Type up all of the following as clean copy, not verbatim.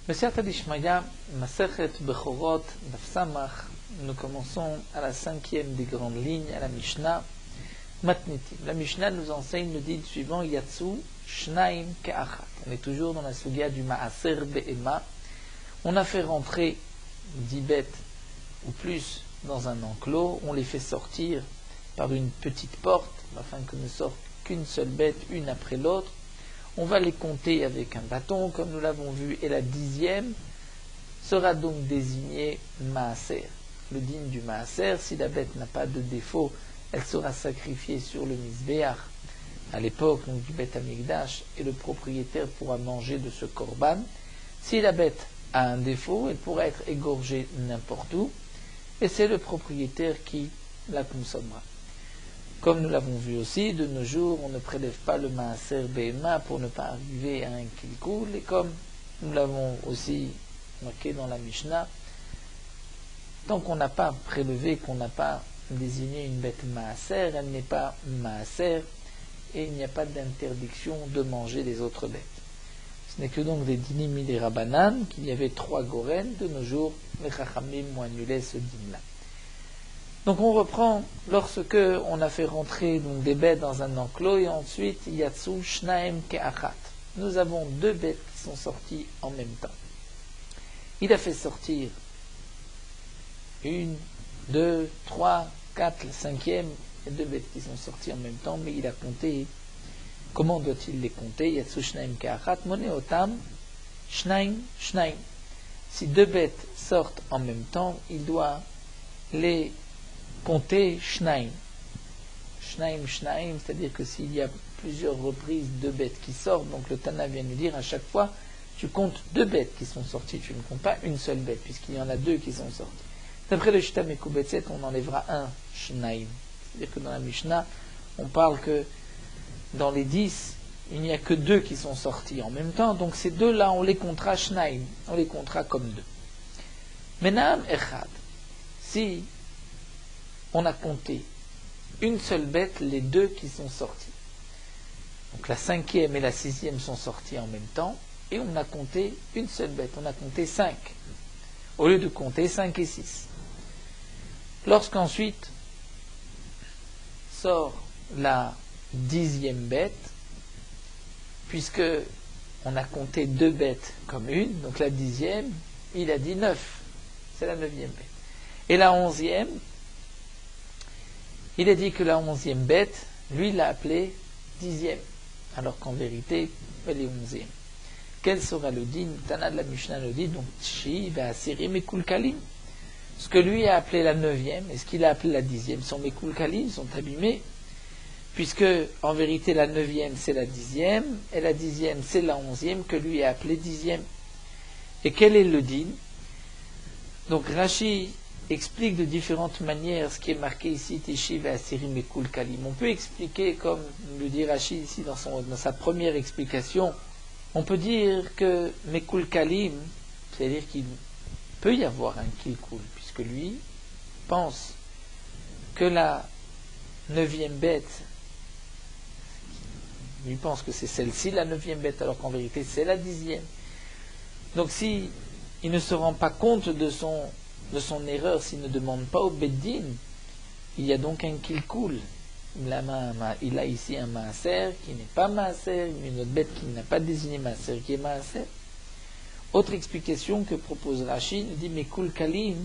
Mesiyata d'Ishmaya, Masechet Bechorot, Daf Samach, nous commençons à la 5e des grandes lignes, à la Mishnah, Matnitim. La Mishnah nous enseigne le dit suivant, Yatsu Shnaim Ke'achat. On est toujours dans la sugia du Maaser Be'ema. On a fait rentrer 10 bêtes ou plus dans un enclos, on les fait sortir par une petite porte, afin que ne sorte qu'une seule bête, une après l'autre. On va les compter avec un bâton, comme nous l'avons vu, et la 10e sera donc désignée Maaser. Le digne du Maaser, si la bête n'a pas de défaut, elle sera sacrifiée sur le Mizbeach, à l'époque donc, du Beth Amikdash, et le propriétaire pourra manger de ce korban. Si la bête a un défaut, elle pourra être égorgée n'importe où, et c'est le propriétaire qui la consommera. Comme nous l'avons vu aussi, de nos jours, on ne prélève pas le Maaser Behema pour ne pas arriver à un kilkul, et comme nous l'avons aussi marqué dans la Mishnah, tant qu'on n'a pas prélevé, qu'on n'a pas désigné une bête Maaser, elle n'est pas Maaser, et il n'y a pas d'interdiction de manger les autres bêtes. Ce n'est que donc des dinim et des rabanan, qu'il y avait 3 goren. De nos jours, les chachamim ont annulé ce din-là. Donc on reprend lorsque on a fait rentrer donc, des bêtes dans un enclos, et ensuite Yatsu Shnaim Ke'achat. Nous avons 2 bêtes qui sont sorties en même temps. Il a fait sortir 1, 2, 3, 4, la 5e, et 2 bêtes qui sont sorties en même temps, mais il a compté. Comment doit-il les compter? Yatsu Shnaim Ke'achat, Moneotam, Shnaim, Shnaim. Si 2 bêtes sortent en même temps, il doit les compter Shnaim. Shnaim, Shnaim, c'est-à-dire que s'il y a plusieurs reprises 2 bêtes qui sortent, donc le Tana vient nous dire à chaque fois, tu comptes 2 bêtes qui sont sorties, tu ne comptes pas une seule bête, puisqu'il y en a 2 qui sont sorties. D'après le Shita Mekubetset, on enlèvera un Shnaim. C'est-à-dire que dans la Mishnah, on parle que dans les 10, il n'y a que 2 qui sont sortis en même temps, donc ces 2-là, on les comptera Shnaim, on les comptera comme 2. Menam Echad, si on a compté une seule bête, les 2 qui sont sortis. Donc la 5e et la 6e sont sorties en même temps, et on a compté une seule bête, on a compté 5, au lieu de compter 5 et 6. Lorsqu'ensuite sort la 10e bête, puisque on a compté 2 bêtes comme une, donc la 10e, il a dit 9, c'est la 9e bête. Et la 11e, il a dit que la 11e bête, lui, l'a appelée 10e, alors qu'en vérité, elle est 11e. Quel sera le din? Tana de la Mishnah le dit, donc Tshi va assérer Mekulkalim. Ce que lui a appelé la 9e et ce qu'il a appelé la 10e sont Mekulkalim, sont abîmés, puisque en vérité la 9e c'est la 10e, et la 10e c'est la 11e que lui a appelé 10e. Et quel est le din? Donc Rashi explique de différentes manières ce qui est marqué ici, Tishi va assérer Mekulkalim. On peut expliquer, comme le dit Rashi ici dans sa première explication, on peut dire que Mekulkalim, c'est-à-dire qu'il peut y avoir un kilkul, puisque lui pense que la 9e bête, lui pense que c'est celle-ci la 9e bête, alors qu'en vérité c'est la 10e. Donc si il ne se rend pas compte de son erreur, s'il ne demande pas au Beddin, il y a donc un kilkul. Il a ici un Maaser qui n'est pas Maaser, une autre bête qui n'a pas désigné Maaser qui est Maaser. Autre explication que propose Rachid, il dit Mekul Kalim,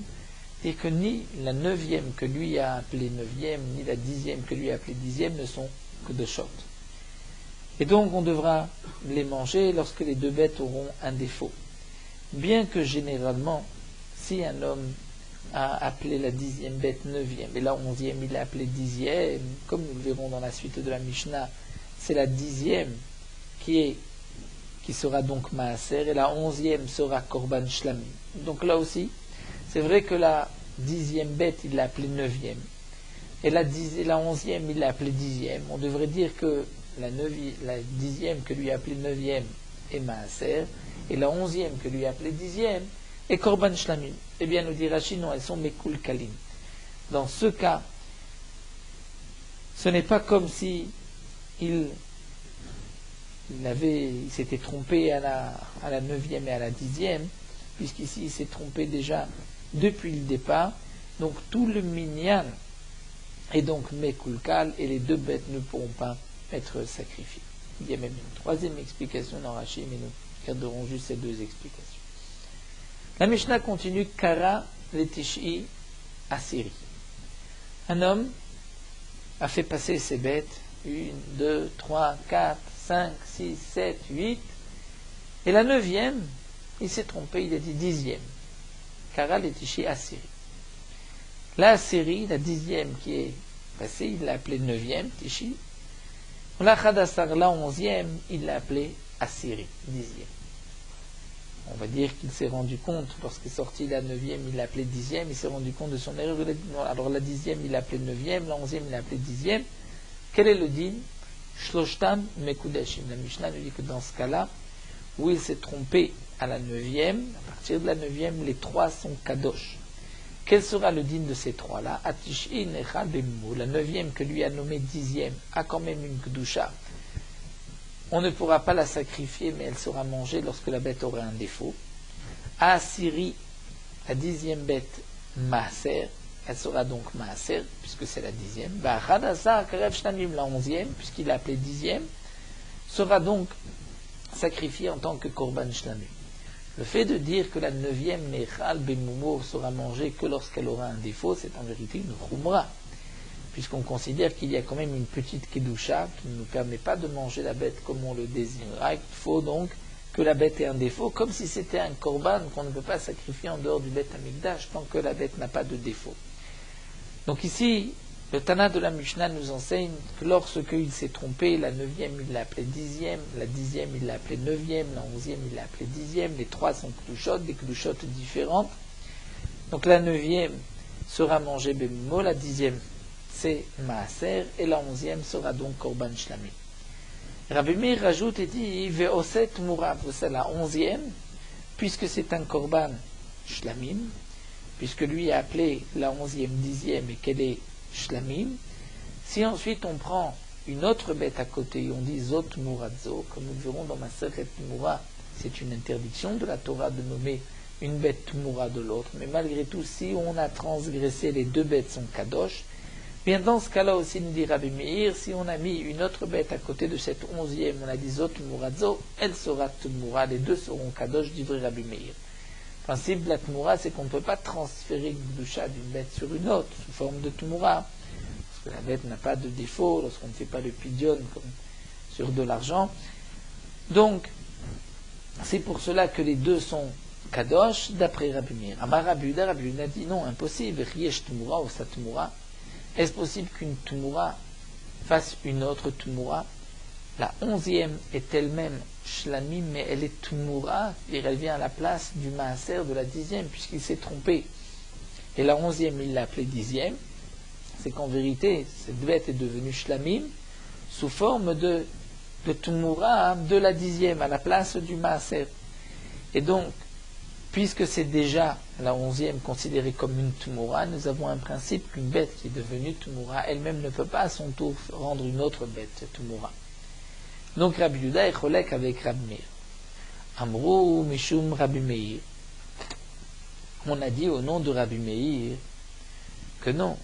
c'est que ni la 9e que lui a appelée 9e, ni la 10e que lui a appelée 10e ne sont que de shot. Et donc on devra les manger lorsque les 2 bêtes auront un défaut. Bien que généralement, si un homme a appelé la 10e bête 9e, et la 11e il l'a appelée 10e, comme nous le verrons dans la suite de la Mishnah, c'est la 10e qui sera donc Maaser, et la 11e sera Korban Shlamim. Donc là aussi, c'est vrai que la 10e bête, il l'a appelée 9e, et la 11e, il l'a appelée 10e. On devrait dire que la 10e que lui a appelée 9e est Maaser, et la 11e que lui a appelée 10e est Korban Shlamim. Eh bien, nous dit Rashi, non, elles sont Mekul Kalim. Dans ce cas, ce n'est pas comme si il il s'était trompé à la 9e et à la 10e, puisqu'ici il s'est trompé déjà depuis le départ. Donc tout le minyan est donc mekulkal et les deux bêtes ne pourront pas être sacrifiées. Il y a même une troisième explication dans Rashi, mais nous garderons juste ces deux explications. La Mishnah continue, Kara letishi asiri. Un homme a fait passer ses bêtes, 1, 2, 3, 4, 5, 6, 7, 8, et la 9e, il s'est trompé, il a dit 10e. Kara letishi asiri. La Assyrie, la 10e qui est passée, il l'a appelée 9e, Tishi. La Khadassar, la 11e, il l'a appelée Assyrie, 10e. On va dire qu'il s'est rendu compte, lorsqu'il est sorti la 9e, il l'a appelée 10e, il s'est rendu compte de son erreur. Alors la 10e, il l'a appelée 9e, la 11e, il l'a appelée 10e. Quel est le din? Shloshtam Mekudashim. La Mishnah nous dit que dans ce cas-là, où il s'est trompé à la 9e, à partir de la 9e, les trois sont kadosh. Quel sera le din de ces trois-là? Atishin Echal Bemmo, la 9e que lui a nommé 10e, a quand même une kedusha. On ne pourra pas la sacrifier, mais elle sera mangée lorsque la bête aura un défaut. À Assyrie, la 10e bête, Maaser, elle sera donc Maaser, puisque c'est la 10e. Hadassa Karev Shtamim, la 11e, puisqu'il l'a appelée 10e, sera donc sacrifiée en tant que Korban Shtamim. Le fait de dire que la 9e Nechal Bemumo sera mangée que lorsqu'elle aura un défaut, c'est en vérité une Khumra, puisqu'on considère qu'il y a quand même une petite Kedusha qui ne nous permet pas de manger la bête comme on le désirera. Il faut donc que la bête ait un défaut, comme si c'était un Korban qu'on ne peut pas sacrifier en dehors du Beth Amikdash tant que la bête n'a pas de défaut. Donc ici, le Tana de la Mishnah nous enseigne que lorsqu'il s'est trompé, la 9e il l'a appelée 10e, la 10e il l'a appelée 9e, la 11e il l'a appelée 10e, les trois sont Kedushot, des Kedushot différentes. Donc la 9e sera mangée Bemumo, la 10e c'est Maaser, et la 11e sera donc Korban Shlamim. Rabbi Meir rajoute et dit Ve'oset Murav, c'est la 11e, puisque c'est un Korban Shlamim, puisque lui a appelé la 11e 10e et qu'elle est Shlamim. Si ensuite on prend une autre bête à côté et on dit Zot Muradzo, comme nous le verrons dans Masechet Mura, c'est une interdiction de la Torah de nommer une bête Mura de l'autre, mais malgré tout, si on a transgressé, les deux bêtes sont Kadosh. Bien dans ce cas-là aussi, nous dit Rabbi Meir, si on a mis une autre bête à côté de cette 11e, on a dit Zot Muradzo, elle sera Tmura, les deux seront Kadosh, dit Rabbi Meir. Le principe de la Tmura, c'est qu'on ne peut pas transférer une Kedusha d'une bête sur une autre, sous forme de Tmura, parce que la bête n'a pas de défaut, lorsqu'on ne fait pas le pidion comme sur de l'argent. Donc, c'est pour cela que les deux sont Kadosh, d'après Rabbi Meir. Amar Rabbi Yehuda, Rabbi Yehuda dit non, impossible, Riesh Tmura ou sa Tmura. Est-ce possible qu'une Tmura fasse une autre Tmura? La 11e est elle-même Shlamim, mais elle est Tmura, c'est-à-dire elle vient à la place du Maaser de la 10e, puisqu'il s'est trompé. Et la 11e, il l'a appelée 10e. C'est qu'en vérité, cette bête est devenue Shlamim sous forme de Tmura de la 10e, à la place du Maaser. Et donc, puisque c'est déjà la 11e considérée comme une Tmura, nous avons un principe qu'une bête qui est devenue Tmura, elle-même ne peut pas à son tour rendre une autre bête Tmura. Donc Rabbi Yehuda est cholek avec Rabbi Meir. Amrou Mishum Rabbi Meir. On a dit au nom de Rabbi Meir que non,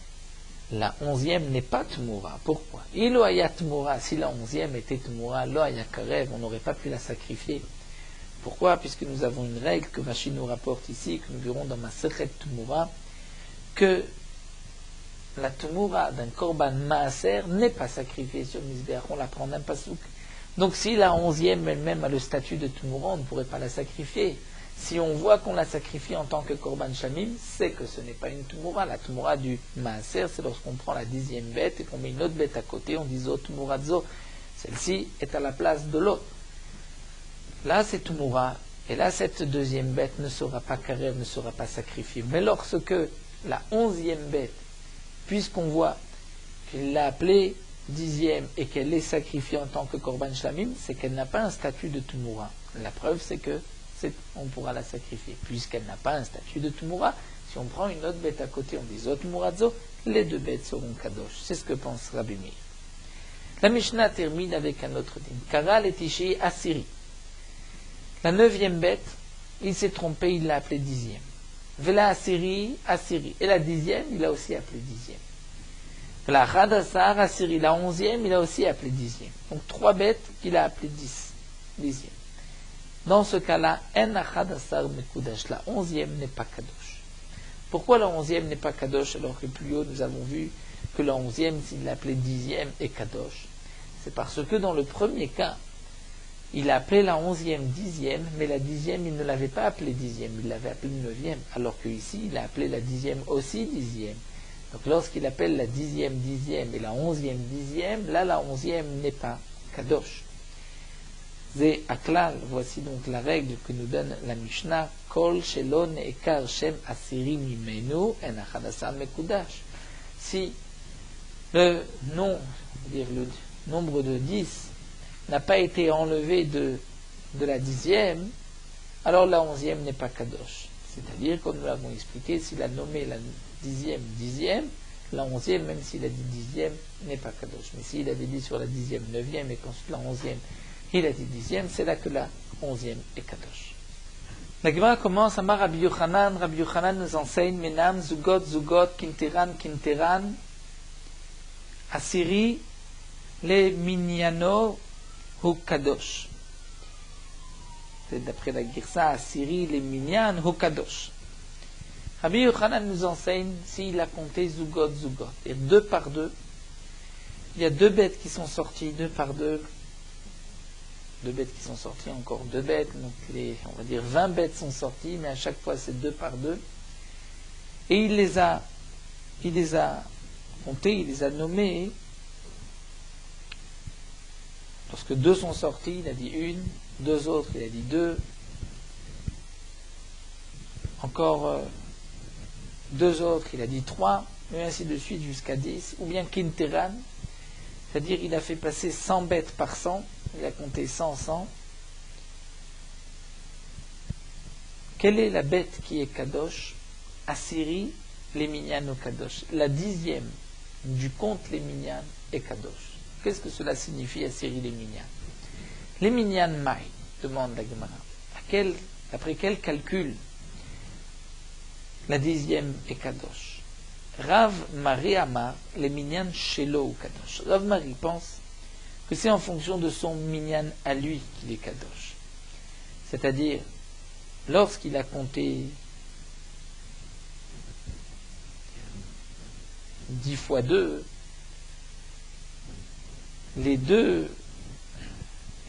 la 11e n'est pas Tmura. Pourquoi? Ilo haya Tmura, si la 11e était Tmura, lo haya karev, on n'aurait pas pu la sacrifier. Pourquoi? Puisque nous avons une règle que Rashi nous rapporte ici, que nous verrons dans Masechet Tmura, que la Tmura d'un Korban Maaser n'est pas sacrifiée sur Mizbeach, on la prend d'un pasouk. Donc si la 11e elle-même a le statut de Tmura, on ne pourrait pas la sacrifier. Si on voit qu'on la sacrifie en tant que Korban Shamim, c'est que ce n'est pas une Tmura. La Tmura du Maaser, c'est lorsqu'on prend la 10e bête et qu'on met une autre bête à côté, on dit Zo Tmuradzo. Celle-ci est à la place de l'autre. Là, c'est Tmura, et là, cette deuxième bête ne sera pas karev, ne sera pas sacrifiée. Mais lorsque la 11e bête, puisqu'on voit qu'il l'a appelée 10e et qu'elle est sacrifiée en tant que Korban Shlamim, c'est qu'elle n'a pas un statut de Tmura. La preuve, c'est que on pourra la sacrifier. Puisqu'elle n'a pas un statut de Tmura, si on prend une autre bête à côté, on dit Zot Muradzo, les deux bêtes seront kadosh. C'est ce que pense Rabbi Meir. La Mishnah termine avec un autre din. Kara letishi Asiri. La 9e bête, il s'est trompé, il l'a appelée 10e. Vela Asiri, Asiri. Et la 10e, il a aussi appelé 10e. Vela Hadasar, Asiri. La 11e, il a aussi appelé 10e. Donc 3 bêtes qu'il a appelées 10e. Dans ce cas-là, En Hadasar Mekudash. La 11e n'est pas Kadosh. Pourquoi la 11e n'est pas Kadosh alors que plus haut nous avons vu que la 11e, s'il l'appelait 10e, est Kadosh? C'est parce que dans le premier cas, il a appelé la 11e 10e, mais la 10e, il ne l'avait pas appelée 10e, il l'avait appelée 9e, alors qu'ici, il a appelé la 10e aussi 10e. Donc lorsqu'il appelle la 10e 10e et la 11e 10e, là, la 11e n'est pas Kadosh. Zé Aklal, voici donc la règle que nous donne la Mishnah, Kol Shelon Ekar Shem Asiri Mimenu En Achadasar Mekudash. Si le nombre de 10 n'a pas été enlevé de la 10e, alors la 11e n'est pas Kadosh. C'est-à-dire, comme nous l'avons expliqué, s'il a nommé la 10e 10e, la 11e, même s'il a dit 10e, n'est pas Kadosh. Mais s'il avait dit sur la 10e 9e et qu'ensuite la 11e, il a dit 10e, c'est là que la 11e est Kadosh. La Gemara commence, Amar Rabbi Yochanan. Rabbi Yochanan nous enseigne, Menam, Zugot, Zugot, Kinteran, Kinteran, Asiri, le Minyano, Hu Kadosh. C'est d'après la Girsa, Asiri, le Minyan, Hu Kadosh. Rabbi Yochanan nous enseigne, s'il a compté Zugot, Zugot, et 2 par 2, il y a 2 bêtes qui sont sorties, 2 par 2, 2 bêtes qui sont sorties, encore 2 bêtes, donc on va dire 20 bêtes sont sorties, mais à chaque fois c'est 2 par 2. Et il les a comptés, il les a nommés. Lorsque 2 sont sortis, il a dit 1, 2 autres, il a dit 2. Encore 2 autres, il a dit 3, et ainsi de suite jusqu'à 10. Ou bien Kinteran, c'est-à-dire il a fait passer 100 bêtes par 100, il a compté 100, 100. Quelle est la bête qui est Kadosh? Asiri, les Minyan au Kadosh. La 10e du compte les Minyan est Kadosh. Qu'est-ce que cela signifie, Asiri, les Minyan? Les Minyan Maï, demande la Gemara. Après quel calcul la 10e est Kadosh? Rav Mari Amar, les Minyan Shelo ou Kadosh. Rav Mari pense que c'est en fonction de son Minyan à lui qu'il est Kadosh. C'est-à-dire, lorsqu'il a compté 10 fois 2, les deux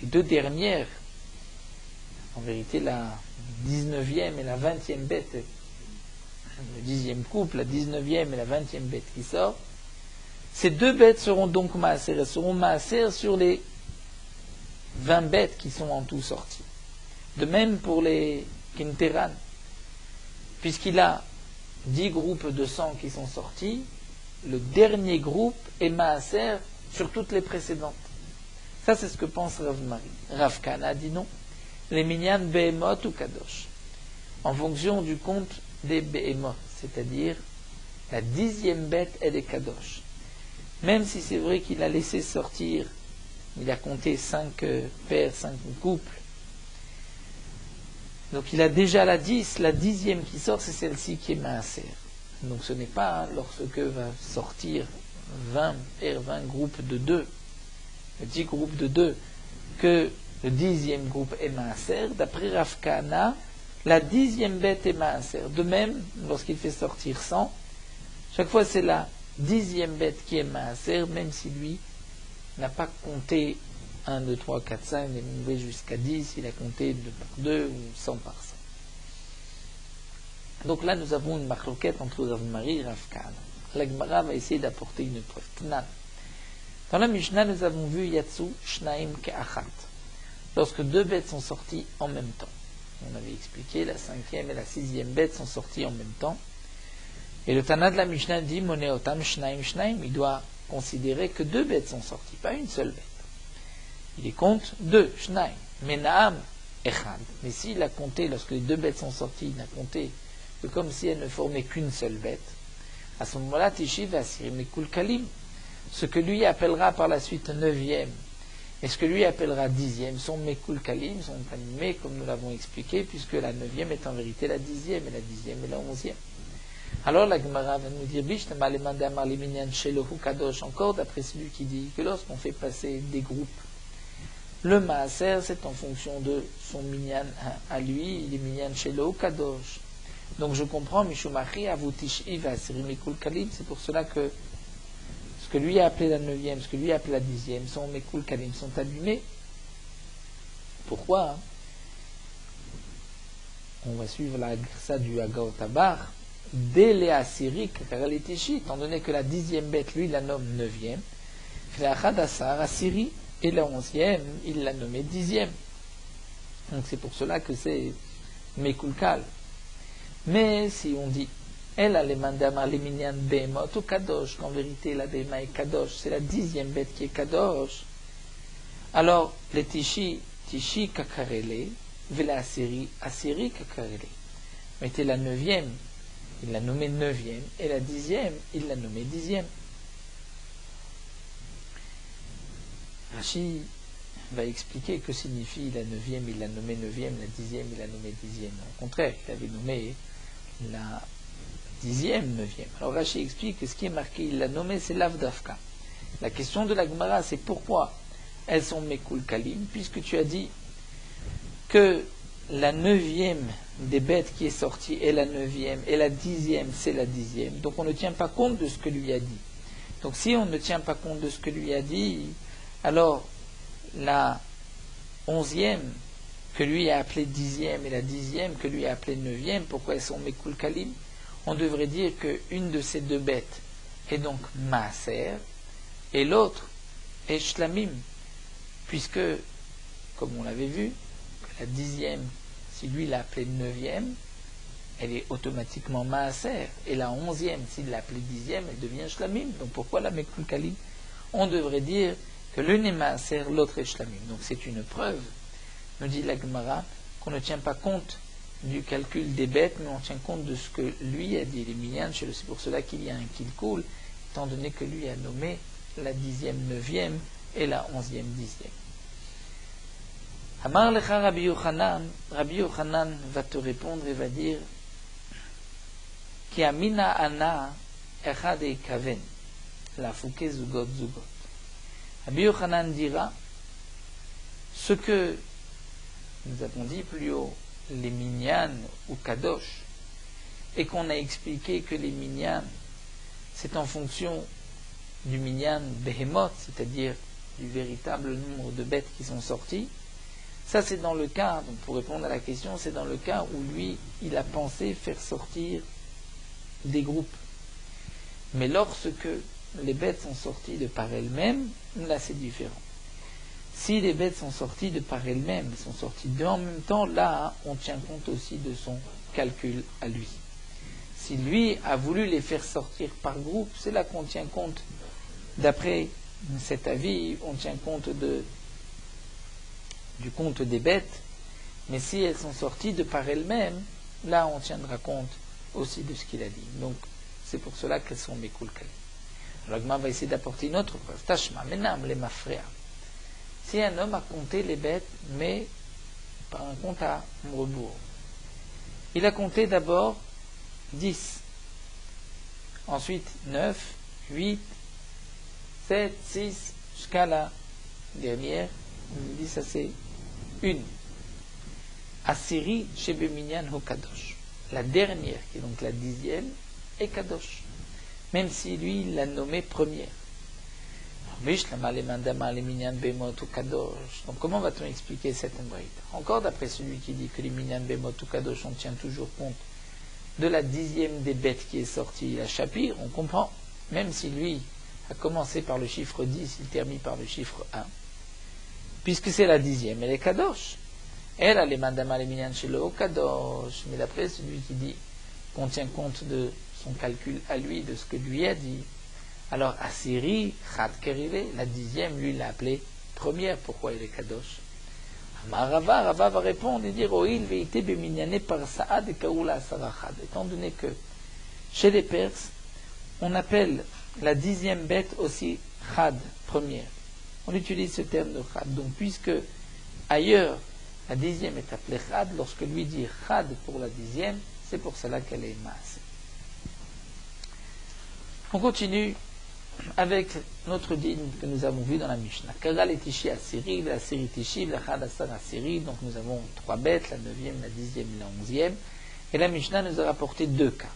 dernières, en vérité la 19e et la 20e bête, le 10e couple, la 19e et la 20e bête qui sort, ces 2 bêtes seront donc maaser. Elles seront maaser sur les 20 bêtes qui sont en tout sorties. De même pour les Kinteran, puisqu'il a 10 groupes de 100 qui sont sortis, le dernier groupe est maaser sur toutes les précédentes. Ça, c'est ce que pense Rav Mari. Rav Kana dit non. Les Minyan Behemoth ou Kadosh. En fonction du compte des Behemoth, c'est-à-dire la 10e bête, elle est Kadosh. Même si c'est vrai qu'il a laissé sortir, il a compté 5 paires, 5 couples. Donc il a déjà la 10, la 10e qui sort, c'est celle-ci qui est maaser. Donc ce n'est pas lorsque va sortir 20 paires, 20 groupes de 2, 10 groupes de 2, que le 10e groupe est maaser. D'après Rav Kana, la 10e bête est maaser. De même, lorsqu'il fait sortir 100, chaque fois c'est la 10e bête qui est maaser, même si lui n'a pas compté 1, 2, 3, 4, 5, il est monté jusqu'à 10, il a compté 2 par 2 ou 100 par 100. Donc là, nous avons une marloquette entre Rav Mari et Rav Kana. La Gemara va essayer d'apporter une preuve. Tnan. Dans la Mishnah, nous avons vu Yatsu Shnaim Ke'achat. Lorsque 2 bêtes sont sorties en même temps. On avait expliqué, la 5e et la 6e bête sont sorties en même temps. Et le Tana de la Mishnah dit Moneotam Shnaim Shnaim. Il doit considérer que 2 bêtes sont sorties, pas une seule bête. Il les compte 2, Shnaim. Menaam Echad. Mais s'il a compté, lorsque les 2 bêtes sont sorties, il a compté que comme si elles ne formaient qu'une seule bête. À ce moment-là, Tishiv Asir Mekul Kalim. ce que lui appellera par la suite 9e, et ce que lui appellera 10e sont Mekulkalim, sont animés comme nous l'avons expliqué, puisque la 9e est en vérité la 10e, et la 10e est la 11e. Alors la Gemara va nous dire, encore d'après celui qui dit que lorsqu'on fait passer des groupes, le Maaser c'est en fonction de son minyan à lui, il est minyan shelo kadosh. Donc je comprends, Mishumachi avutishi vasiri mikul kalim, c'est pour cela que ce que lui a appelé la 9e, ce que lui a appelé la 10e, sont mikul kalim, sont allumés. Pourquoi? On va suivre la grissa du Haggaot Tabar. Dès les Assyriques, car elle était chiite, étant donné que la 10e bête, lui, la nomme 9e, la Khadassar, Assyrie, et la 11e, il l'a nommé 10e. Donc c'est pour cela que c'est Mekulkal. Mais si on dit, elle a les mandamar, les minyan behemot ou kadosh, qu'en vérité la behema est kadosh, c'est la 10e bête qui est kadosh, alors les tishi kakarele, vela Assyrie kakarele. Mettez la 9e, il l'a nommé 9e, et la 10e, il l'a nommé 10e. Rashi va expliquer que signifie la 9e, il l'a nommé 9e, la 10e, il l'a nommé 10e. Au contraire, il avait nommé la 10e, 9e. Alors Rashi explique que ce qui est marqué, il l'a nommé, c'est l'Avdafka. La question de la Gemara, c'est pourquoi elles sont Mekul Kalim, puisque tu as dit que la 9e des bêtes qui est sortie est la 9e, et la 10e c'est la 10e. Donc on ne tient pas compte de ce que lui a dit. Donc si on ne tient pas compte de ce que lui a dit, alors la 11e que lui a appelée 10e et la 10e que lui a appelée 9e, pourquoi elles sont Mekul Kalim? On devrait dire qu'une de ces deux bêtes est donc Maaser et l'autre est Shlamim, puisque, comme on l'avait vu, la 10e, si lui l'a appelée 9e, elle est automatiquement Maaser, et la 11e, s'il l'a appelée 10e, elle devient Shlamim. Donc pourquoi la Mekul Kalim? On devrait dire que l'une est Maaser, l'autre est Shlamim. Donc c'est une preuve, nous dit la Gemara, qu'on ne tient pas compte du calcul des bêtes, mais on tient compte de ce que lui a dit, les minyan, c'est pour cela qu'il y a un kilkul, étant donné que lui a nommé la 10e 9e et la 11e 10e. Amar lecha Rabbi Yochanan va te répondre et va dire Ki amina ana echad kaven la fouke zugot zugot. Rabbi Yochanan dira ce que nous avons dit plus haut, les minyan ou kadosh, et qu'on a expliqué que les minyan c'est en fonction du minyan behemoth, c'est-à-dire du véritable nombre de bêtes qui sont sorties. Ça c'est dans le cas, donc pour répondre à la question, c'est dans le cas où lui, il a pensé faire sortir des groupes. Mais lorsque les bêtes sont sorties de par elles-mêmes, là c'est différent. Si les bêtes sont sorties de par elles-mêmes, sont sorties deux en même temps, là on tient compte aussi de son calcul à lui. Si lui a voulu les faire sortir par groupe, c'est là qu'on tient compte, d'après cet avis, on tient compte du compte des bêtes, mais si elles sont sorties de par elles-mêmes, là on tiendra compte aussi de ce qu'il a dit. Donc c'est pour cela qu'elles sont Mekul Kalim. Alors Gma va essayer d'apporter une autre preuve. Tashma, menam le mafrea. Si un homme a compté les bêtes, mais par un compte à rebours, il a compté d'abord 10, ensuite 9, 8, 7, 6, jusqu'à la dernière, il dit ça c'est une. Assyrie chez Beminyan ho Kadosh. La dernière, qui est donc la 10e, est Kadosh. Même si lui, il l'a nommée première. Donc comment va-t-on expliquer cette embraïde? Encore d'après celui qui dit que les Minyan Bemot ou Kadosh, on tient toujours compte de la 10e des bêtes qui est sortie, la Shapir, on comprend. Même si lui a commencé par le chiffre 10, il termine par le chiffre 1. Puisque c'est la 10e, elle est Kadosh. Elle a les mandama les minyan chez le Kadosh. Mais d'après celui qui dit qu'on tient compte de son calcul à lui, de ce que lui a dit, alors Assyrie, Chat Kerive, la 10e, lui l'a appelée première. Pourquoi elle est Kadosh? Rava va répondre et dire Oil veite beminyane par Saad et Kaoula Sarachad. Étant donné que chez les Perses, on appelle la 10e bête aussi Chad, première, on utilise ce terme de Chad. Donc, puisque ailleurs, la dixième est appelée Chad, lorsque lui dit Chad pour la dixième, c'est pour cela qu'elle est masse. On continue avec notre digne que nous avons vu dans la Mishnah. Kagal et Tishi Asiri, la série Tishi, la Chad Asar Asiri. Donc nous avons 3 bêtes, la 9e, la 10e et la 11e. Et la Mishnah nous a rapporté 2 cas.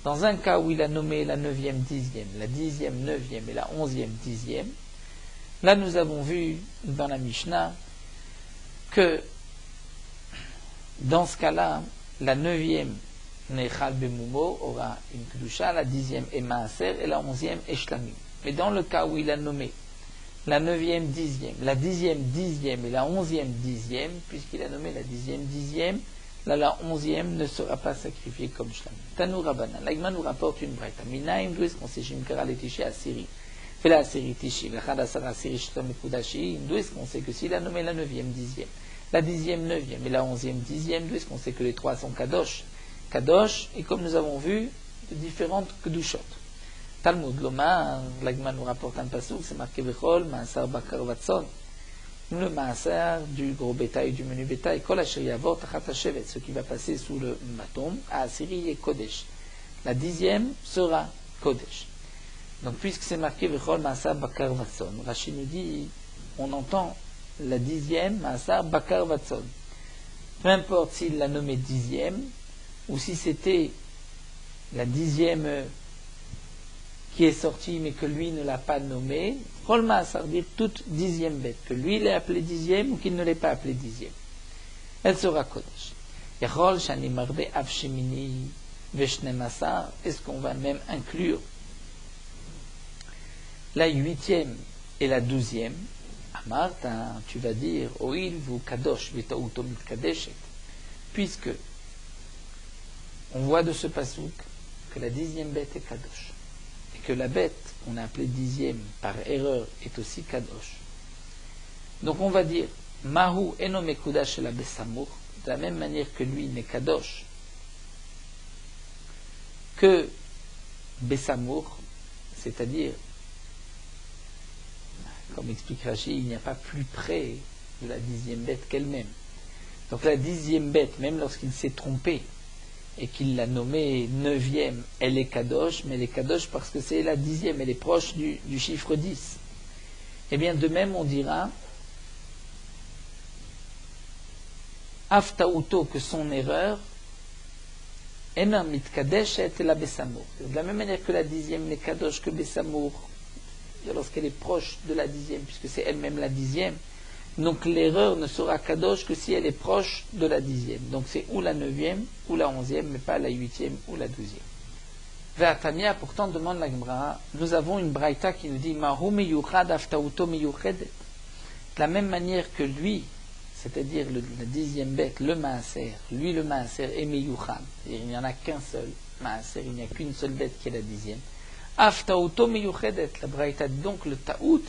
Dans un cas où il a nommé la 9e, 10e, la 10e, 9e et la 11e, 10e, là nous avons vu dans la Mishnah que dans ce cas-là, la 9e Nechal Bemumo aura une Kedusha, la 10e est Maaser et la 11e est Shlamim. Mais dans le cas où il a nommé la 9e 10e, la 10e 10e et la 11e 10e, puisqu'il a nommé la 10e 10e, là la 11e ne sera pas sacrifiée comme Shlamim. Tanou Rabbanan, l'Agma nous rapporte une braïta. Minaim, d'où est-ce qu'on sait Shimkara Letishi Asiri, fait la Asiri Tishi, la Chadasar Asiri Shlam Kudashi, d'où est-ce qu'on sait que s'il a nommé la 9e 10e, la 10e 9e et la 11e 10e, d'où est-ce qu'on sait que les 3 sont Kadosh? Kadosh, et comme nous avons vu, de différentes Kedushot. Talmud Lomar, l'Agma nous rapporte un passouk, c'est marqué Bechol, Maasar Bakar Vatson, le Maasar du gros bétail, du menu bétail, Kol Asher Yavor Tachat Hashevet, ce qui va passer sous le matom, à Asiri et Kodesh. La 10e sera Kodesh. Donc, puisque c'est marqué Bechol, Maasar Bakar Vatson, Rashi nous dit, on entend la 10e, Maasar Bakar Vatson. Peu importe s'il l'a nommé 10e, ou si c'était la 10e qui est sortie mais que lui ne l'a pas nommée, Rolma, ça veut dire toute 10e bête, que lui l'ait appelée 10e ou qu'il ne l'ait pas appelée 10e. Elle sera Kodesh. Yachol shani marbe avshemini veshnemasar, est-ce qu'on va même inclure la 8e et la 12e? Amarta, tu vas dire, oil vu kadosh v'ta'uto mitkadeshet, puisque on voit de ce passouk que la 10e bête est Kadosh. Et que la bête, on a appelée 10e par erreur, est aussi Kadosh. Donc on va dire, Mahu eno mekudash la Besamour, de la même manière que lui n'est Kadosh que Besamour, c'est-à-dire, comme explique Rashi, il n'y a pas plus près de la 10e bête qu'elle-même. Donc la 10e bête, même lorsqu'il s'est trompé, et qu'il l'a nommée 9e, elle est Kadosh, mais elle est Kadosh parce que c'est la 10e, elle est proche du chiffre 10. Et bien de même on dira Aftaouto, que son erreur, Enam mitkadesh et la Besamour. De la même manière que la 10e n'est Kadosh que Besamour, lorsqu'elle est proche de la 10e, puisque c'est elle-même la 10e, donc l'erreur ne sera Kadosh que si elle est proche de la 10e. Donc c'est ou la 9e ou la 11e, mais pas la 8e ou la 12e. Ve'atania, pourtant, demande la Gemara, nous avons une braïta qui nous dit Mahu miyuchad aftauto miyuchedet. De la même manière que lui, c'est-à-dire la 10e bête, le maaser, lui le maaser est miyuchad. Il n'y en a qu'un seul maaser, il n'y a qu'une seule bête qui est la 10e. Aftauto miyuchedet, la braïta dit donc le taout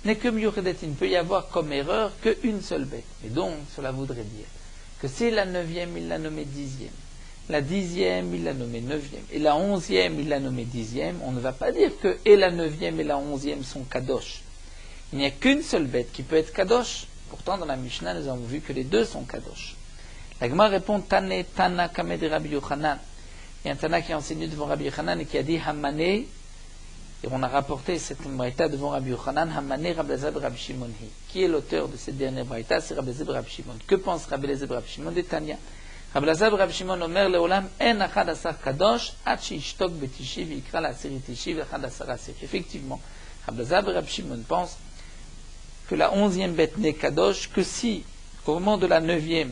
n'est que miyuchedet, il ne peut y avoir comme erreur qu'une seule bête. Et donc, cela voudrait dire que si la 9e, il l'a nommée 10e, la 10e, il l'a nommée 9e, et la 11e, il l'a nommée 10e, on ne va pas dire que et la 9e et la 11e sont kadosh. Il n'y a qu'une seule bête qui peut être kadosh. Pourtant, dans la Mishnah, nous avons vu que les deux sont kadosh. La Gemara répond Tane, Tana, Kamed Rabbi Yochanan. Il y a un Tana qui a enseigné devant Rabbi Yochanan et qui a dit Hamane. Et on a rapporté cette braïta devant Rabbi Yochanan, Hamane Rabbi Elazar Rabbi Shimon. Qui est l'auteur de cette dernière braïta? C'est Rabbi Elazar Rabbi Shimon. Que pense Rabbi Elazar Rabbi Shimon de Tanya? Rabbi Elazar Rabbi Shimon omer leolam en achad asar kadosh ad shishtok betishi v'ikra la aseri tishi v'achad asar aseri. Effectivement, Rabbi Elazar Rabbi Shimon pense que la 11e bête n'est kadosh que si, au moment de la 9e,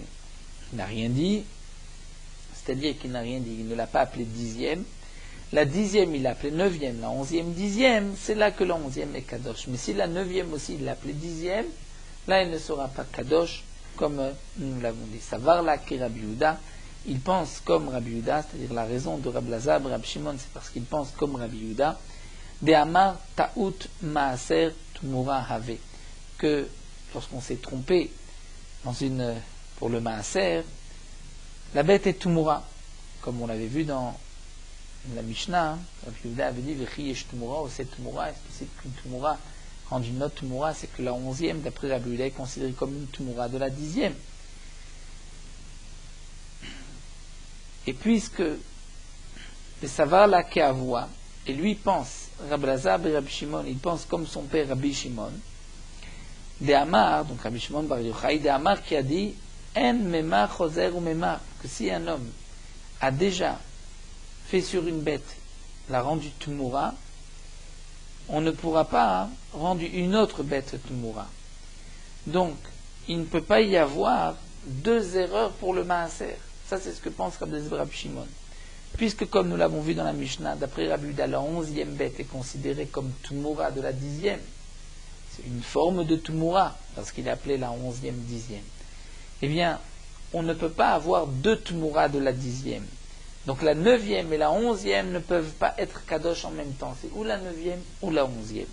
il n'a rien dit, c'est-à-dire qu'il n'a rien dit, il ne l'a pas appelé 10e. La 10e, il l'a appelé 9e, la 11e, 10e, c'est là que la 11e est Kadosh. Mais si la 9e aussi, il l'a appelé 10e, là, elle ne sera pas Kadosh, comme nous l'avons dit. Savar là qui Rabbi Yehuda, il pense comme Rabbi Yehuda, c'est-à-dire la raison de Rabbi Elazar, Rabbi Shimon, c'est parce qu'il pense comme Rabbi Yehuda. De Amar Ta'ut Maaser Tumura Have, que lorsqu'on s'est trompé pour le Maaser, la bête est Tumura, comme on l'avait vu dans la Mishnah, Rabbi Yehuda avait dit Vechi yesh tumura, ou cette tumura, est-ce que c'est qu'une tumura rendue une autre tumura, c'est que la 11e, d'après Rabbi Yehuda, est considérée comme une tumura de la 10e. Et puisque le savar la keavoua, et lui pense, Rabbi Lazar et Rabbi Shimon, il pense comme son père Rabbi Shimon, de Amar, donc Rabbi Shimon bar Yochai, de Amar qui a dit En memar choser ou memar, que si un homme a déjà fait sur une bête la rendue tumura, on ne pourra pas rendre une autre bête tumura. Donc, il ne peut pas y avoir deux erreurs pour le maaser. Ça, c'est ce que pense Rabbi Shimon. Puisque, comme nous l'avons vu dans la Mishnah, d'après Rabbi Yehuda, la 11e bête est considérée comme tumura de la 10e. C'est une forme de tumura, parce qu'il est appelé la 11e, 10e. Eh bien, on ne peut pas avoir deux tumura de la 10e. Donc la 9e et la 11e ne peuvent pas être kadosh en même temps. C'est ou la 9e ou la 11e.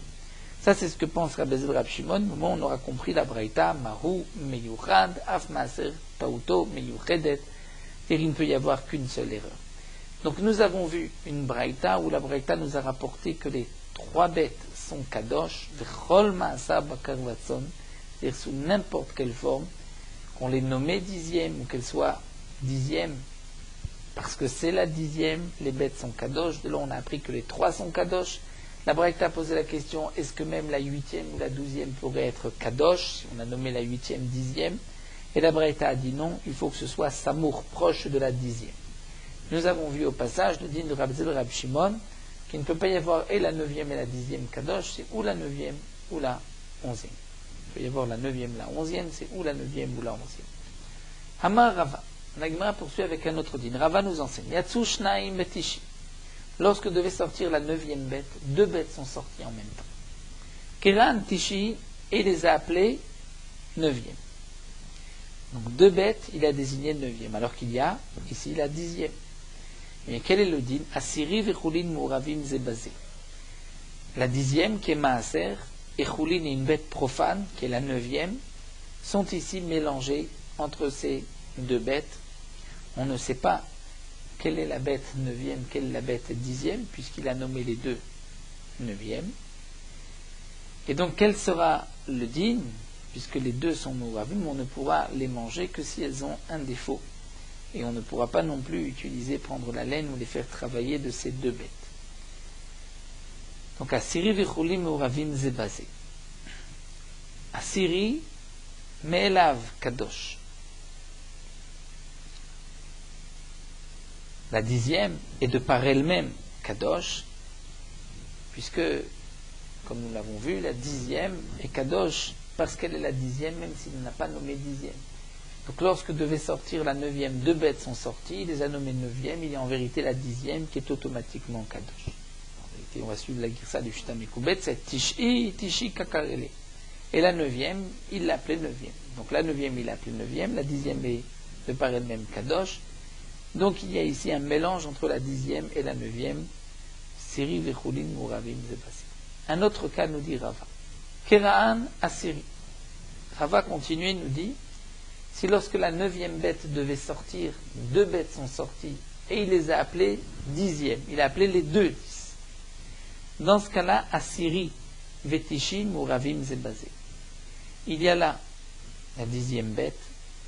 Ça, c'est ce que pense Rabbi Shimon. Au moment où on aura compris la braïta, Mahu, Meyuchad, Af Maser, Tauto, Meyuchedet. C'est-à-dire, il ne peut y avoir qu'une seule erreur. Donc nous avons vu une braïta où la braïta nous a rapporté que les trois bêtes sont kadosh, V'chol Ma'asa Bakar Vatson, c'est-à-dire sous n'importe quelle forme, qu'on les nommait 10e ou qu'elles soient 10e, parce que c'est la 10e, les bêtes sont kadosh. De là, on a appris que les trois sont kadosh. La braïta a posé la question, est-ce que même la 8e ou la 12e pourrait être kadosh, si on a nommé la 8e, 10e? Et la braïta a dit non, il faut que ce soit samour, proche de la 10e. Nous avons vu au passage le din de Rabbi Shimon, qu'il ne peut pas y avoir et la 9e et la 10e kadosh, c'est ou la 9e ou la 11e. Il peut y avoir la 9e, la 11e, c'est ou la 9e ou la 11e. Hamar Rava. La Gemara poursuit avec un autre din. Rava nous enseigne. Yatsu shnaim betishi. Lorsque devait sortir la 9e bête, deux bêtes sont sorties en même temps. Keran tishi, et les a appelées 9e. Donc deux bêtes, il a désigné 9e, alors qu'il y a ici la 10e. Et quel est le din? Asiri vechulin muravim zebazé. La 10e, qui est maaser, et chulin est une bête profane, qui est la 9e, sont ici mélangés entre ces deux bêtes. On ne sait pas quelle est la bête 9e, quelle est la bête 10e, puisqu'il a nommé les deux 9e. Et donc, quel sera le din? Puisque les deux sont mouravim, on ne pourra les manger que si elles ont un défaut. Et on ne pourra pas non plus prendre la laine ou les faire travailler de ces deux bêtes. Donc, Asiri v'chulim mouravim zebazé. Asiri me'elav kadosh. La 10e est de par elle-même kadosh, puisque, comme nous l'avons vu, la 10e est kadosh parce qu'elle est la 10e, même s'il n'a pas nommé 10e. Donc lorsque devait sortir la 9e, deux bêtes sont sorties, il les a nommées 9e, il y a en vérité la 10e qui est automatiquement kadosh. En vérité, on va suivre la girsa du Shita Mekubet, c'est Tishi Kakarele. Et la 9e, il l'appelait 9e. Donc la 9e, il l'appelait 9e, la 10e est de par elle-même kadosh. Donc il y a ici un mélange entre la 10e et la 9e. Siri vechulin muravim zebasi. Un autre cas nous dit Rava. Keraan asiri. Rava continue et nous dit, si lorsque la 9e bête devait sortir, deux bêtes sont sorties, et il les a appelées 10e, il a appelé les deux 10. Dans ce cas-là, asiri vetishin muravim zebasi. Il y a là la 10e bête,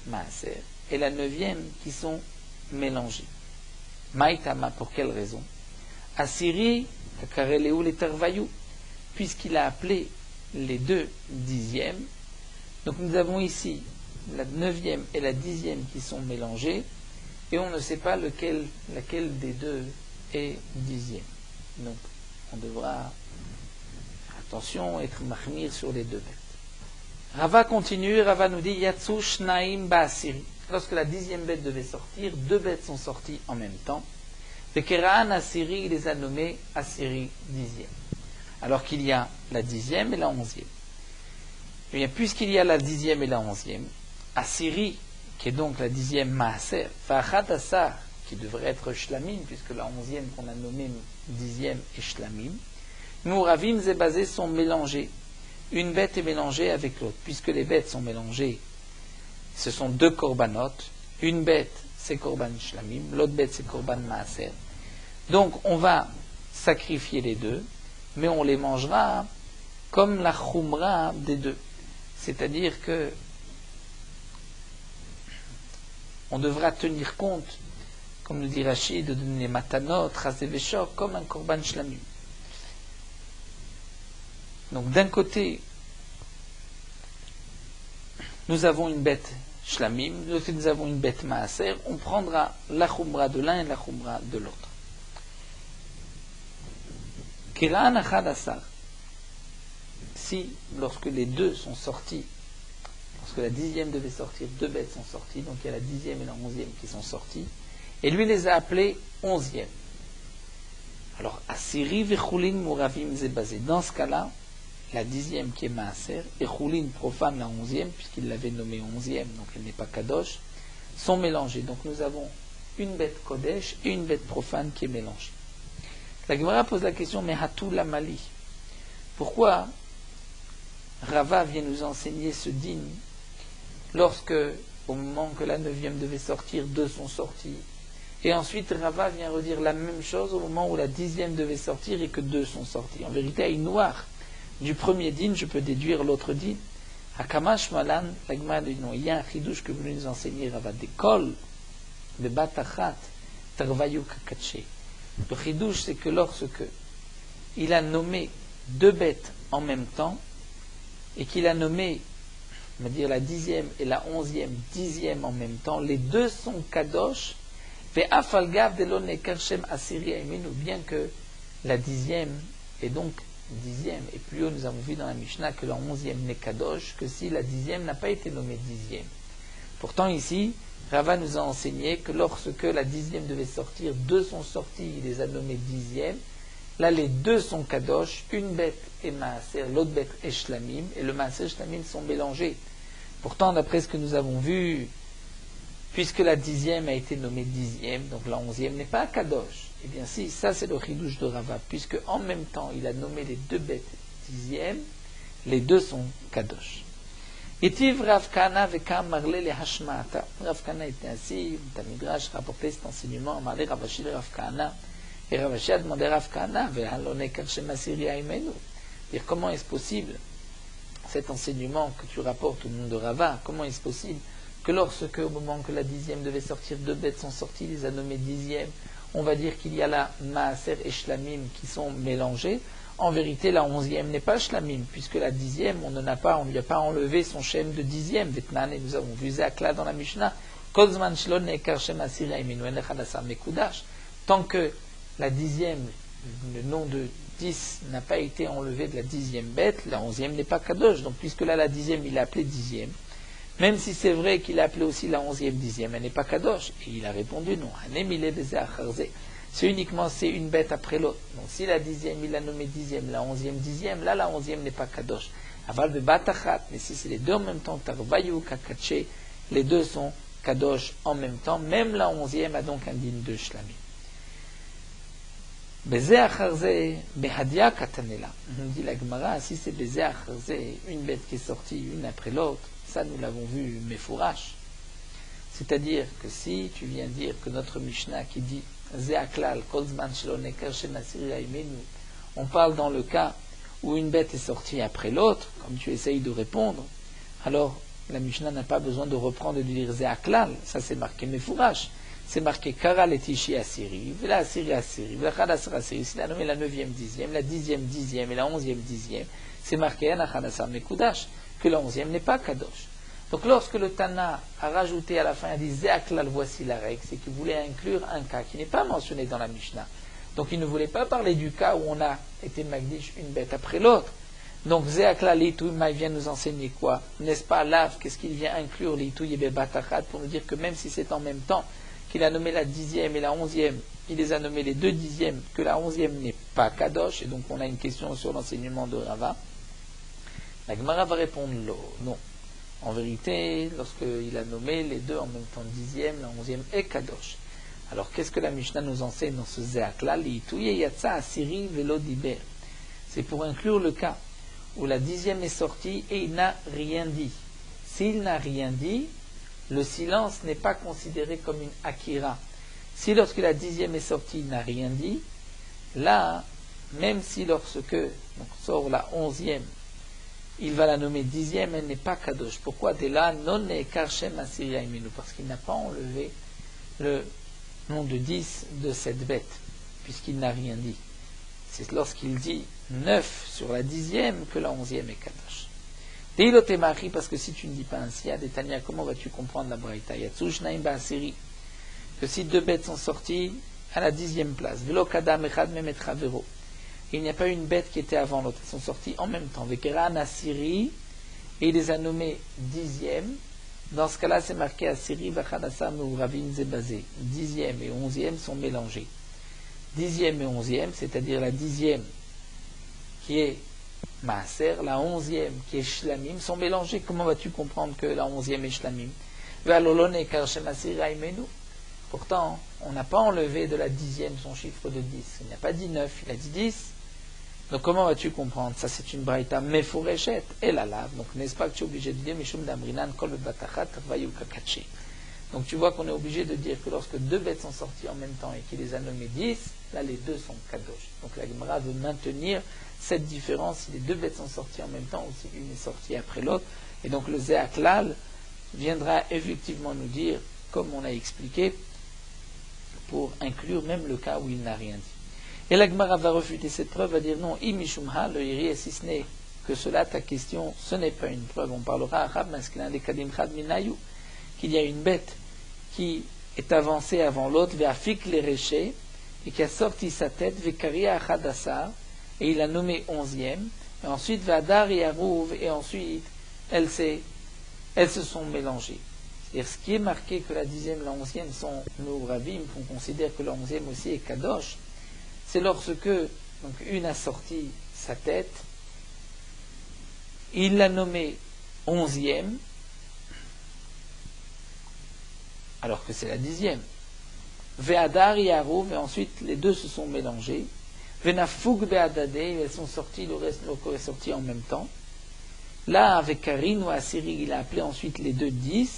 maaser, et la 9e qui sont mélangés. Maïtama, pour quelle raison? Asiri, kakareleu les tervayou, puisqu'il a appelé les deux 10e. Donc nous avons ici la 9e et la 10e qui sont mélangées, et on ne sait pas laquelle des deux est 10e. Donc on devra, attention, être mahmir sur les deux bêtes. Rava continue, Rava nous dit Yatsu shnaim ba'asiri. Lorsque la 10e bête devait sortir, deux bêtes sont sorties en même temps. Le Keraan Asiri, il les a nommés Asiri 10e. Alors qu'il y a la 10e et la 11e. Et bien, puisqu'il y a la 10e et la 11e, Asiri, qui est donc la 10e Maaser, Fachat Asar, qui devrait être Shlamim, puisque la 11e qu'on a nommée 10e est Shlamim, Mouravim Zebazé sont mélangés. Une bête est mélangée avec l'autre. Puisque les bêtes sont mélangées, ce sont deux korbanot. Une bête, c'est korban shlamim. L'autre bête, c'est korban maaser. Donc on va sacrifier les deux, mais on les mangera comme la khumra des deux. C'est-à-dire que on devra tenir compte, comme le dit Rachid, de donner les matanot, raseveshor, comme un korban shlamim. Donc d'un côté, nous avons une bête shlamim, de l'autre côté nous avons une bête maaser, on prendra la khumra de l'un et la khumra de l'autre. Kira'an achad asar. Si, lorsque les deux sont sortis, lorsque la 10e devait sortir, 2 bêtes sont sorties, donc il y a la 10e et la 11e qui sont sorties, et lui les a appelés 11e. Alors, Asiri vechulin muravim zebazé. Dans ce cas-là, la 10e qui est maaser, et chulin profane la 11e, puisqu'il l'avait nommée 11e, donc elle n'est pas kadosh, sont mélangés. Donc nous avons une bête kodesh et une bête profane qui est mélangée. La Gemara pose la question, mais hatou la mali. Pourquoi Rava vient nous enseigner ce din lorsque, au moment que la 9e devait sortir, 2 sont sortis, et ensuite Rava vient redire la même chose au moment où la 10e devait sortir et que 2 sont sortis. En vérité, à une noire du premier din, je peux déduire l'autre din. Hakamash malan, la Gemara dit non, il y a un chidouche que voulait nous enseigner Rava, d'école, de batachat, tarvayu kakaché. Le chidouche, c'est que lorsque il a nommé 2 bêtes en même temps, et qu'il a nommé, on va dire la 10e et la 11e, 10e en même temps, les deux sont kadosh, ve'afalgav delone karshem asiri aimenu, bien que la 10e est donc 10e, et plus haut nous avons vu dans la Mishnah que la 11e n'est kadosh, que si la 10e n'a pas été nommée 10e. Pourtant ici, Rava nous a enseigné que lorsque la 10e devait sortir, 2 sont sortis, il les a nommés 10e. Là, les 2 sont kadosh, une bête est maaser, l'autre bête est shlamim, et le maaser et shlamim sont mélangés. Pourtant, d'après ce que nous avons vu, puisque la 10e a été nommée 10e, donc la 11e n'est pas kadosh. Eh bien si, ça c'est le chidouche de Rava, puisque en même temps, il a nommé les 2 bêtes 10e, les 2 sont kadosh. Etiv Rav Kana veka marle le hashmaata. Rav Kana était assis, le Midrash rapportait cet enseignement, marle Ravashi le Rav Kana. Et Ravashi a demandé à Rav Kana, dire comment est-ce possible cet enseignement que tu rapportes au nom de Rava, comment est-ce possible que lorsque, au moment que la 10e devait sortir, 2 bêtes sont sorties, les a nommées 10e, on va dire qu'il y a la maaser et shlamim qui sont mélangés. En vérité, la 11e n'est pas shlamim, puisque la 10e, on ne lui a pas enlevé son shem de 10e. Et nous avons vu Zakla dans la Mishnah. Tant que la 10e, le nom de 10 n'a pas été enlevé de la 10e bête, la 11e n'est pas kadosh. Donc, puisque là, la 10e, il l'a appelée 10e, même si c'est vrai qu'il a appelé aussi la 11e 10e, elle n'est pas kadosh. Et il a répondu non. C'est uniquement une bête après l'autre. Donc, si la 10e, il l'a nommé 10e, la 11e 10e, là, la 11e n'est pas kadosh. Aval de batachat, mais si c'est les 2 en même temps, tarvayu kakaché, les 2 sont kadosh en même temps, même la 11e a donc un din de shlamim. Bezé acharze behadia katanela. On dit la Gemara, si c'est bezé acharze, une bête qui est sortie une après l'autre, ça nous l'avons vu mefourash. C'est-à-dire que si tu viens dire que notre Mishnah qui dit Zeaklal, Kolzman Shelone Kershem Asiri Aimenu, on parle dans le cas où une bête est sortie après l'autre, comme tu essayes de répondre, alors la Mishnah n'a pas besoin de reprendre et de dire Zeaklal, ça c'est marqué mefourash. C'est marqué Kara Letishi Asiri, Vela Asiri Asiri, Vela Khadasar Asiri, c'est la nommée la 9e 10e, la 10e 10e et la 11e 10e, c'est marqué Anachadasar Mekudash, que la 11e n'est pas Kadosh. Donc lorsque le Tana a rajouté à la fin, il dit Zeaklal, voici la règle, c'est qu'il voulait inclure un cas qui n'est pas mentionné dans la Mishnah. Donc il ne voulait pas parler du cas où on a été Magdish une bête après l'autre. Donc Zeaklal Litouima vient nous enseigner quoi? N'est-ce pas Lav? Qu'est-ce qu'il vient inclure Litouye Batachat pour nous dire que même si c'est en même temps qu'il a nommé la 10e et la 11e, il les a nommés les 2 10e, que la 11e n'est pas Kadosh, et donc on a une question sur l'enseignement de Rava. La Gemara va répondre non. En vérité, lorsqu'il a nommé les 2 en même temps 10e, la 11e est Kadosh. Alors qu'est-ce que la Mishnah nous enseigne dans ce Zeakla? L'Ituye Yatsa Asiri Velo Diber. C'est pour inclure le cas où la 10e est sortie et il n'a rien dit. S'il n'a rien dit, le silence n'est pas considéré comme une akira. Si lorsque la 10e est sortie, il n'a rien dit, là, même si lorsque donc, sort la 11e, il va la nommer 10e, elle n'est pas Kadosh. Pourquoi? Dès là, non ekar shem asiri haimenu, parce qu'il n'a pas enlevé le nom de 10 de cette bête, puisqu'il n'a rien dit. C'est lorsqu'il dit 9 sur la 10e que la 11e est Kadosh. Deilotemari, parce que si tu ne dis pas ainsi, à Détania, comment vas-tu comprendre la Braïta? Yatsush naim ba'asiri, que si deux bêtes sont sorties à la 10e place, velo kadam echad memet chavero, il n'y a pas une bête qui était avant l'autre, elles sont sorties en même temps. Vekera Nasiri, et il les a nommées 10e. Dans ce cas-là, c'est marqué Asiri, Vachadasa, Meuravim, Zebazé. 10e et 11e sont mélangés. 10e et 11e, c'est-à-dire la 10e qui est Maaser, la 11e qui est Shlamim, sont mélangés. Comment vas-tu comprendre que la 11e est Shlamim? Ve'alolone karshem asiri haimenu. Pourtant, on n'a pas enlevé de la 10e son chiffre de 10. Il n'a pas dit 9, il a dit 10. Donc comment vas-tu comprendre? Ça c'est une braïta mefureshet, et la lave. Donc n'est-ce pas que tu es obligé de dire Mishum damrinan kol batachat vayu kakaché. Donc tu vois qu'on est obligé de dire que lorsque deux bêtes sont sorties en même temps et qu'il les a nommées 10, là les deux sont kadosh. Donc la Gemara veut maintenir cette différence si les deux bêtes sont sorties en même temps ou si une est sortie après l'autre. Et donc le Zéaklal viendra effectivement nous dire, comme on a expliqué, pour inclure même le cas où il n'a rien dit. Et la Gemara va refuter cette preuve, va dire non, imishumha le iri, si ce n'est que cela, ta question, ce n'est pas une preuve. On parlera arabe, masculin, des kadim chad minayu, qu'il y a une bête qui est avancée avant l'autre, ve'afik les réchés, et qui a sorti sa tête, ve'karia achadasar, et il a nommé 11e, et ensuite ve'adar yarouv, et ensuite elles se sont mélangées. C'est-à-dire, ce qui est marqué que la 10e et la 11e sont Meuravim, qu'on considère que la 11e aussi est Kadosh, c'est lorsque donc, une a sorti sa tête, il l'a nommée 11e, alors que c'est la 10e. Ve'adar yarouv, et ensuite les deux se sont mélangés. Ve'nafug be'adade, elles sont sorties, le corps est sorti en même temps. Là, avec Karin ou Asiri, il a appelé ensuite les deux 10.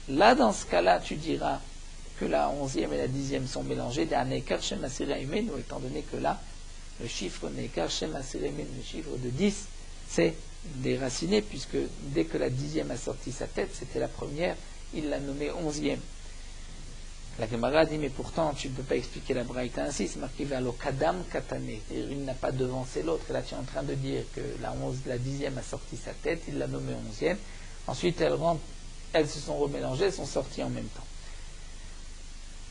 Là, dans ce cas-là, tu diras que la 11e et la 10e sont mélangées, étant donné que là, le chiffre Nekar Shem Asiri Haimenu, le chiffre de 10, c'est déraciné, puisque dès que la 10e a sorti sa tête, c'était la première, il l'a nommée 11e. La Gemara dit, mais pourtant, tu ne peux pas expliquer la Braïta ainsi, c'est marqué vers le Kadam Katane, c'est-à-dire une n'a pas devancé l'autre, et là tu es en train de dire que la 10e a sorti sa tête, il l'a nommée 11e, ensuite elles se sont remélangées, elles sont sorties en même temps.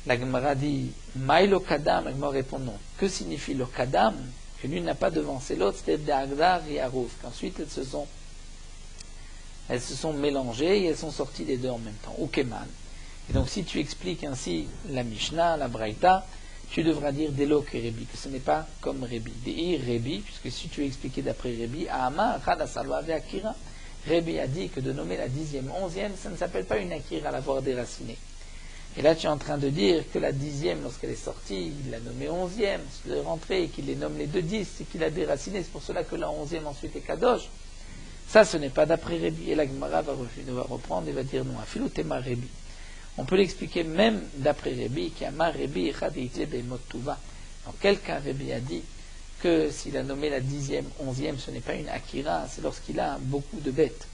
La Gemara dit, Maïlo Kadam, la Gemara répond non. Que signifie le Kadam? Que l'une n'a pas devancé l'autre, c'est-à-dire Dagdar et Arouf, qu'ensuite elles se sont mélangées et elles sont sorties les deux en même temps. Ou Keman. Et donc si tu expliques ainsi la Mishnah, la Braïta, tu devras dire Delo que Rebi, que ce n'est pas comme Rebi. Dei Rebi, puisque si tu expliquais d'après Rebi, Ahama, Chada Salva Akira, Rebi a dit que de nommer la 10e, 11e, ça ne s'appelle pas une Akira, l'avoir déracinée. Et là, tu es en train de dire que la 10e, lorsqu'elle est sortie, il l'a nommée 11e, c'est de rentrer, et qu'il les nomme les deux 10, c'est qu'il a déraciné, c'est pour cela que la 11e ensuite est Kadosh. Ça, ce n'est pas d'après Rebi. Et la Gemara va reprendre et va dire non, Afilotema Rebi. On peut l'expliquer même d'après Rebi, qui a ma Rebi Echad Be'emot Tuva. Dans quel cas Rebi a dit que s'il a nommé la 10e, 11e, ce n'est pas une Akira, c'est lorsqu'il a beaucoup de bêtes.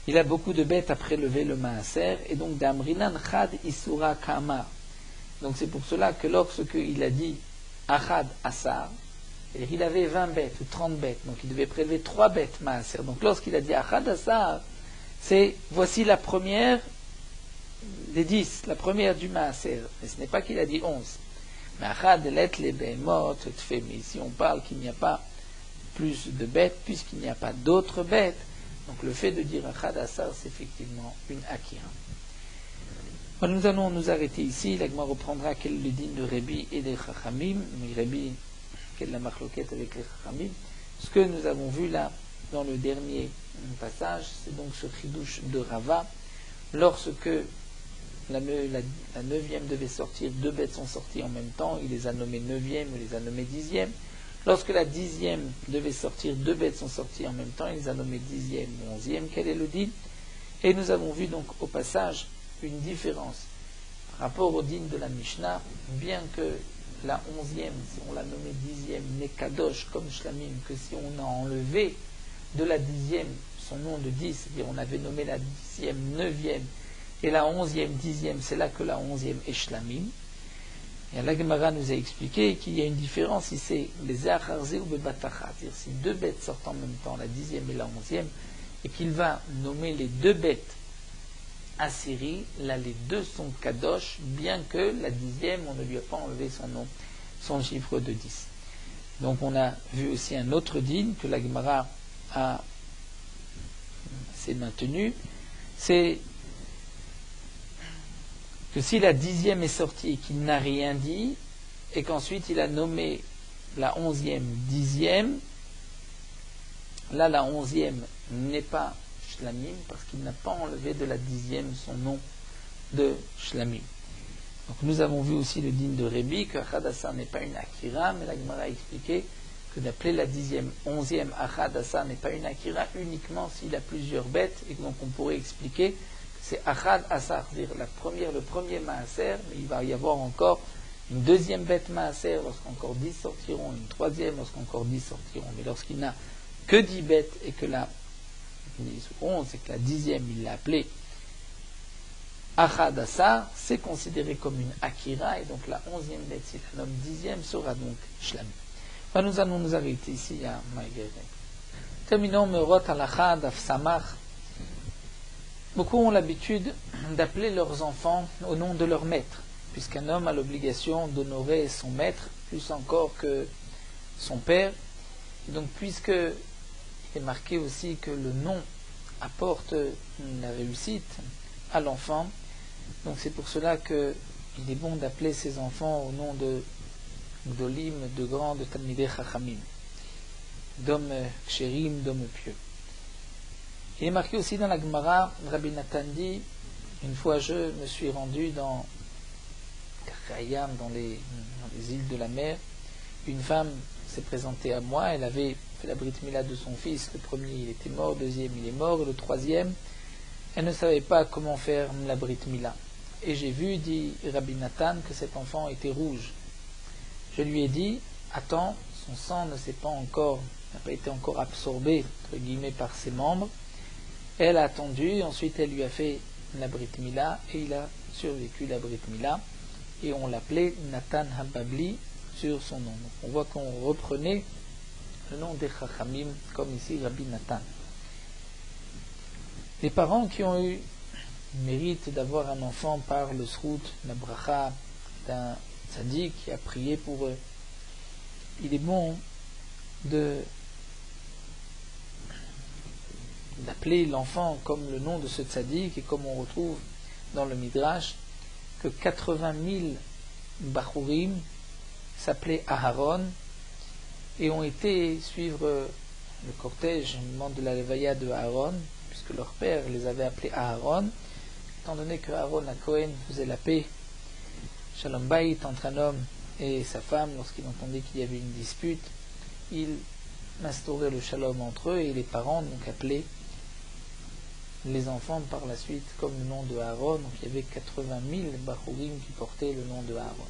Il a beaucoup de bêtes à prélever le Maaser, et donc d'Amrinan Chad Isura Kama. Donc c'est pour cela que lorsqu'il a dit Achad Asar, il avait 20 bêtes ou 30 bêtes, donc il devait prélever 3 bêtes Maaser. Donc lorsqu'il a dit Achad Asar, c'est voici la première des 10, la première du Maaser. Mais ce n'est pas qu'il a dit 11. Mais Achad Let les Behemot, mais ici on parle qu'il n'y a pas plus de bêtes, puisqu'il n'y a pas d'autres bêtes. Donc le fait de dire Achad Asar, c'est effectivement une Akira. Alors, nous allons nous arrêter ici. La Gemara reprendra quel est le din de Rebi et des Chachamim. Mais Rebi, quelle est la marloquette avec les Chachamim. Ce que nous avons vu là, dans le dernier passage, c'est donc ce chidouche de Rava. Lorsque la 9e devait sortir, deux bêtes sont sorties en même temps, il les a nommées 9e, il les a nommées 10e. Lorsque la 10e devait sortir, deux bêtes sont sorties en même temps, il les a nommées 10e ou 11e. Quel est le dit? Et nous avons vu donc au passage une différence rapport au din de la Mishnah, bien que la 11e, si on l'a nommé 10e, n'est kadosh comme shlamim, que si on a enlevé de la 10e son nom de 10, c'est-à-dire on avait nommé la 10e 9e, et la 11e 10e, c'est là que la 11e est shlamim. Et la Gemara nous a expliqué qu'il y a une différence si c'est les Eacharze ou Bebatachat, c'est-à-dire si deux bêtes sortent en même temps, la 10e et la 11e, et qu'il va nommer les deux bêtes à série, là les deux sont kadosh, bien que la 10e, on ne lui a pas enlevé son nom, son chiffre de 10. Donc on a vu aussi un autre din que la Gemara s'est maintenu, c'est que si la 10e est sortie et qu'il n'a rien dit, et qu'ensuite il a nommé la 11e 10e, là la 11e n'est pas shlamim, parce qu'il n'a pas enlevé de la 10e son nom de shlamim. Donc nous avons vu aussi le din de Rébi, que Achadassa n'est pas une akira, mais la Gemara a expliqué que d'appeler la 10e, 11e Achadassa n'est pas une akira uniquement s'il a plusieurs bêtes, et donc on pourrait expliquer que c'est Achad Asar, c'est-à-dire le premier Maaser, mais il va y avoir encore une deuxième bête Maaser lorsqu'encore 10 sortiront, une troisième lorsqu'encore 10 sortiront, mais lorsqu'il n'a que 10 bêtes et que la 11, c'est que la 10e il l'a appelée Achad Asar, c'est considéré comme une akira, et donc la 11e bête, si la nomme 10e, sera donc shlamim. Nous allons nous arrêter ici à Maïgeret. Terminons Meurot Halacha Daf Samach. Beaucoup ont l'habitude d'appeler leurs enfants au nom de leur maître, puisqu'un homme a l'obligation d'honorer son maître, plus encore que son père. Et donc, puisque il est marqué aussi que le nom apporte la réussite à l'enfant, donc c'est pour cela qu'il est bon d'appeler ses enfants au nom de Gdolim, de grands, de Talmidei Chachamim, d'hommes kshérim, d'hommes pieux. Il est marqué aussi dans la Gemara, Rabbi Nathan dit, une fois je me suis rendu dans Karayam, dans les îles de la mer, une femme s'est présentée à moi, elle avait fait la brit mila de son fils, le premier il était mort, le deuxième il est mort, et le troisième, elle ne savait pas comment faire la brit mila. Et j'ai vu, dit Rabbi Nathan, que cet enfant était rouge. Je lui ai dit, attends, son sang n'a pas été encore absorbé, entre guillemets, par ses membres. Elle a attendu, ensuite elle lui a fait la brit mila, et il a survécu la brit mila, et on l'appelait Nathan Hababli sur son nom. Donc on voit qu'on reprenait le nom des Chachamim, comme ici Rabbi Nathan. Les parents qui ont eu le mérite d'avoir un enfant par le srout, la bracha d'un tzaddik qui a prié pour eux, il est bon d'appeler l'enfant comme le nom de ce tzaddik, et comme on retrouve dans le Midrash que 80 000 Bachurim s'appelaient Aharon et ont été suivre le cortège au moment de la Levaya de Aaron, puisque leur père les avait appelés Aharon, étant donné que Aaron à Cohen faisait la paix, Shalom Bayit, entre un homme et sa femme. Lorsqu'il entendait qu'il y avait une dispute, il instaurait le shalom entre eux, et les parents donc appelaient les enfants par la suite comme le nom de Aaron. Donc il y avait 80 000 Bachurim qui portaient le nom de Aaron.